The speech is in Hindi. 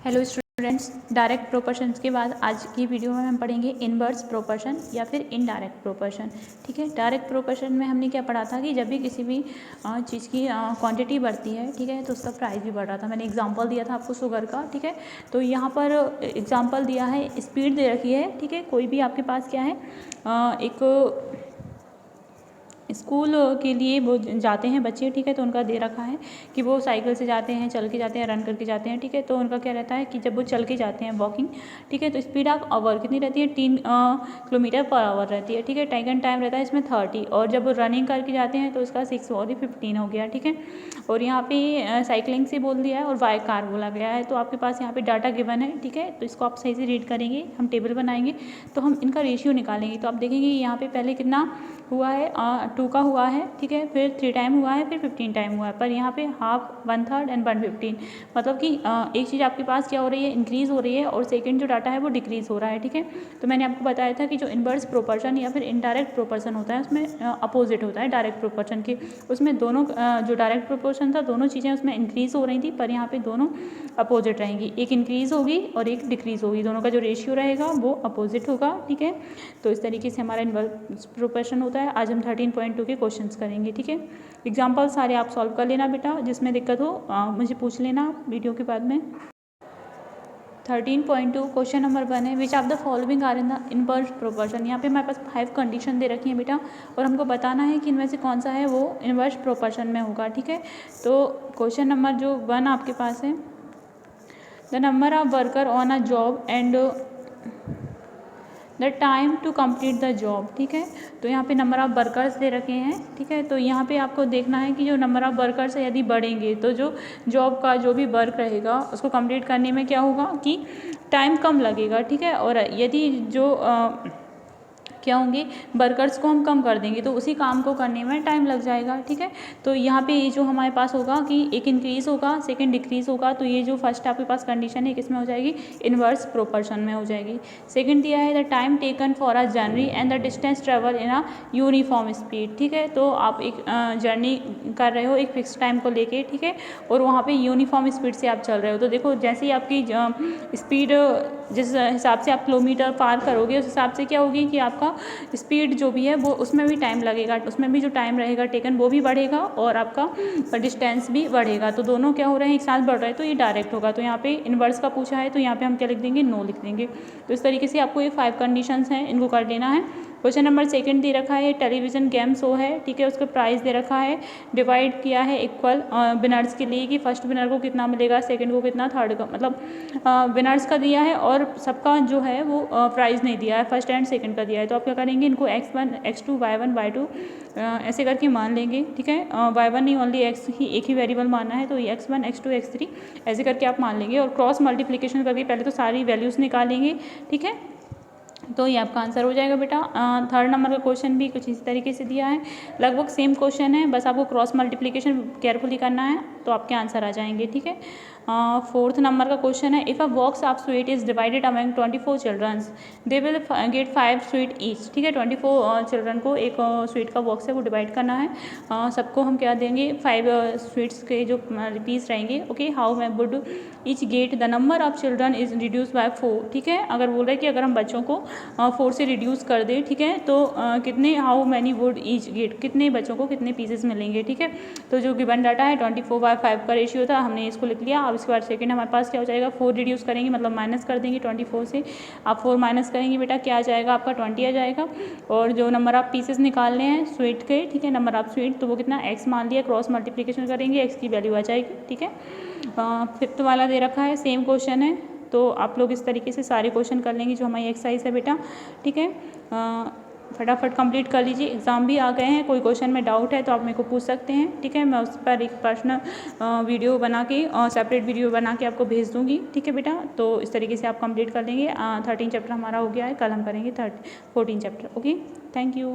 हेलो स्टूडेंट्स, डायरेक्ट प्रोपोर्शंस के बाद आज की वीडियो में हम पढ़ेंगे इनवर्स प्रोपोर्शन या फिर इनडायरेक्ट प्रोपोर्शन। ठीक है, डायरेक्ट प्रोपोर्शन में हमने क्या पढ़ा था कि जब भी किसी भी चीज़ की क्वांटिटी बढ़ती है, ठीक है, तो उसका प्राइस भी बढ़ रहा था। मैंने एग्जांपल दिया था आपको शुगर का, ठीक है। तो यहाँ पर एग्जांपल दिया है, स्पीड दे रखी है, ठीक है। कोई भी आपके पास क्या है, एक स्कूल के लिए वो जाते हैं बच्चे, ठीक है। तो उनका दे रखा है कि वो साइकिल से जाते हैं, चल के जाते हैं, रन करके जाते हैं, ठीक है। तो उनका क्या रहता है कि जब वो चल के जाते हैं वॉकिंग, ठीक है, तो स्पीड ऑफ आवर कितनी रहती है, 3 किलोमीटर पर आवर रहती है, ठीक है। टेकन टाइम रहता है इसमें 30, और जब वो रनिंग करके जाते हैं तो उसका 6 और 15 हो गया, ठीक है। और यहाँ पे साइकिलिंग से बोल दिया है और बाय कार बोला गया है। तो आपके पास यहाँ पे डाटा गिवन है, ठीक है। तो इसको आप सही से रीड करेंगे, हम टेबल बनाएंगे तो हम इनका रेशियो निकालेंगे। तो आप देखेंगे यहाँ पे पहले कितना हुआ है, 2 का हुआ है, ठीक है, फिर 3 टाइम हुआ है, फिर 15 टाइम हुआ है, पर यहाँ पे हाफ, 1/3 एंड 1/15, मतलब कि एक चीज़ आपके पास क्या हो रही है, इंक्रीज़ हो रही है, और सेकंड जो डाटा है वो डिक्रीज़ हो रहा है, ठीक है। तो मैंने आपको बताया था कि जो इनवर्स प्रोपोर्शन या फिर इनडायरेक्ट प्रोपोर्शन होता है उसमें अपोजिट होता है डायरेक्ट प्रोपोर्शन के। उसमें दोनों जो डायरेक्ट प्रोपोर्शन था दोनों चीज़ें उसमें इंक्रीज़ हो रही थी, पर यहाँ पे दोनों अपोजिट रहेंगी, एक इंक्रीज़ होगी और एक डिक्रीज़ होगी, दोनों का जो रेशियो रहेगा वो अपोजिट होगा, ठीक है। तो इस तरीके से हमारा इनवर्स प्रोपोर्शन होता है। आज हम 13.2 के क्वेश्चंस करेंगे, ठीक है। एग्जाम्पल सारे आप सॉल्व कर लेना बेटा, जिसमें दिक्कत हो मुझे पूछ लेना वीडियो के बाद में। 13.2 क्वेश्चन नंबर 1 है, which of the following are in the inverse proportion. यहाँ पे हमारे पास 5 कंडीशन दे रखी है बेटा, और हमको बताना है कि इनमें से कौन सा है वो इनवर्स प्रोपोर्शन में होगा, ठीक है। तो क्वेश्चन नंबर जो 1 आपके पास है, the number of worker on a job and the time to complete the job, ठीक है। तो यहाँ पे नंबर ऑफ वर्कर्स दे रखे हैं, ठीक है। तो यहाँ पे आपको देखना है कि जो नंबर ऑफ वर्कर्स है यदि बढ़ेंगे तो जो जॉब का जो भी वर्क रहेगा उसको कंप्लीट करने में क्या होगा कि टाइम कम लगेगा, ठीक है। और यदि जो क्या होंगे, वर्कर्स को हम कम कर देंगे तो उसी काम को करने में टाइम लग जाएगा, ठीक है। तो यहाँ पे ये जो हमारे पास होगा कि एक इंक्रीज़ होगा, सेकंड डिक्रीज़ होगा, तो ये जो फर्स्ट आपके पास कंडीशन है किसमें हो जाएगी, इनवर्स प्रोपोर्शन में हो जाएगी। सेकंड दिया है the time taken for a journey and the distance travel in a uniform speed, ठीक है। तो आप एक जर्नी कर रहे हो एक फिक्स टाइम को लेके, ठीक है, और वहाँ पे यूनिफॉर्म स्पीड से आप चल रहे हो। तो देखो जैसे ही आपकी स्पीड जिस हिसाब से आप किलोमीटर पार करोगे उस हिसाब से क्या होगी कि आपका स्पीड जो भी है वो उसमें भी टाइम लगेगा, उसमें भी जो टाइम रहेगा टेकन वो भी बढ़ेगा और आपका डिस्टेंस भी बढ़ेगा। तो दोनों क्या हो रहे हैं, एक साथ बढ़ रहे हैं, तो ये डायरेक्ट होगा। तो यहाँ पे इनवर्स का पूछा है तो यहाँ पे हम क्या लिख देंगे, नो लिख देंगे। तो इस तरीके से आपको ये 5 कंडीशंस हैं, इनको कर लेना है। क्वेश्चन नंबर 2 दे रखा है, टेलीविज़न गेम शो है, ठीक है, उसका प्राइस दे रखा है, डिवाइड किया है इक्वल विनर्स के लिए कि फर्स्ट विनर को कितना मिलेगा, सेकंड को कितना, थर्ड का, मतलब विनर्स का दिया है और सबका जो है वो प्राइस नहीं दिया है, फर्स्ट एंड सेकंड का दिया है। तो आप क्या करेंगे, इनको x1 x2 y1 y2 ऐसे करके मान लेंगे, ठीक है। y1 नहीं, ओनली x ही, एक ही वेरिएबल मानना है, तो ये x1 x2 x3 ऐसे करके आप मान लेंगे, और क्रॉस मल्टीप्लिकेशन करके पहले तो सारी वैल्यूज़ निकालेंगे, ठीक है। तो ये आपका आंसर हो जाएगा बेटा। थर्ड नंबर का क्वेश्चन भी कुछ इसी तरीके से दिया है, लगभग सेम क्वेश्चन है, बस आपको क्रॉस मल्टीप्लिकेशन केयरफुली करना है तो आपके आंसर आ जाएंगे, ठीक है। फोर्थ नंबर का क्वेश्चन है, if a box of sweet is divided among 24 childrens they will get 5 sweet each, ठीक है। 24 चिल्ड्रन को एक स्वीट का बॉक्स है वो डिवाइड करना है, सबको हम क्या देंगे, 5 स्वीट्स के जो पीस रहेंगे, okay. How many would each get the number of children is reduce by 4, ठीक है। अगर बोल रहे हैं कि अगर हम बच्चों को 4 से रिड्यूस कर दें, ठीक है, तो कितने, how many would each get, कितने बच्चों को कितने पीसेस मिलेंगे, ठीक है। तो जो गिवन डाटा है 24/5 का रेशियो था, हमने इसको लिख लिया। अब इसके बाद सेकंड हमारे पास क्या हो जाएगा, 4 रिड्यूस करेंगे मतलब माइनस कर देंगे 24 से, आप 4 माइनस करेंगे बेटा, क्या आ जाएगा आपका 20 आ जाएगा। और जो नंबर ऑफ पीसेस निकालने हैं स्वीट के, ठीक है, नंबर ऑफ स्वीट, तो वो कितना x मान लिया, क्रॉस मल्टीप्लिकेशन करेंगे x की वैल्यू आ जाएगी, ठीक है। फिफ्थ वाला दे रखा है, सेम क्वेश्चन है, तो आप लोग इस तरीके से सारे क्वेश्चन कर लेंगे जो हमारी एक्सरसाइज है बेटा, ठीक है। फटाफट कंप्लीट कर लीजिए, एग्ज़ाम भी आ गए हैं, कोई क्वेश्चन में डाउट है तो आप मेरे को पूछ सकते हैं, ठीक है। मैं उस पर एक पर्सनल वीडियो बना के और सेपरेट वीडियो बना के आपको भेज दूँगी, ठीक है बेटा। तो इस तरीके से आप कंप्लीट कर लेंगे। 13 चैप्टर हमारा हो गया है, कल हम करेंगे 14 चैप्टर, ओके। Thank you.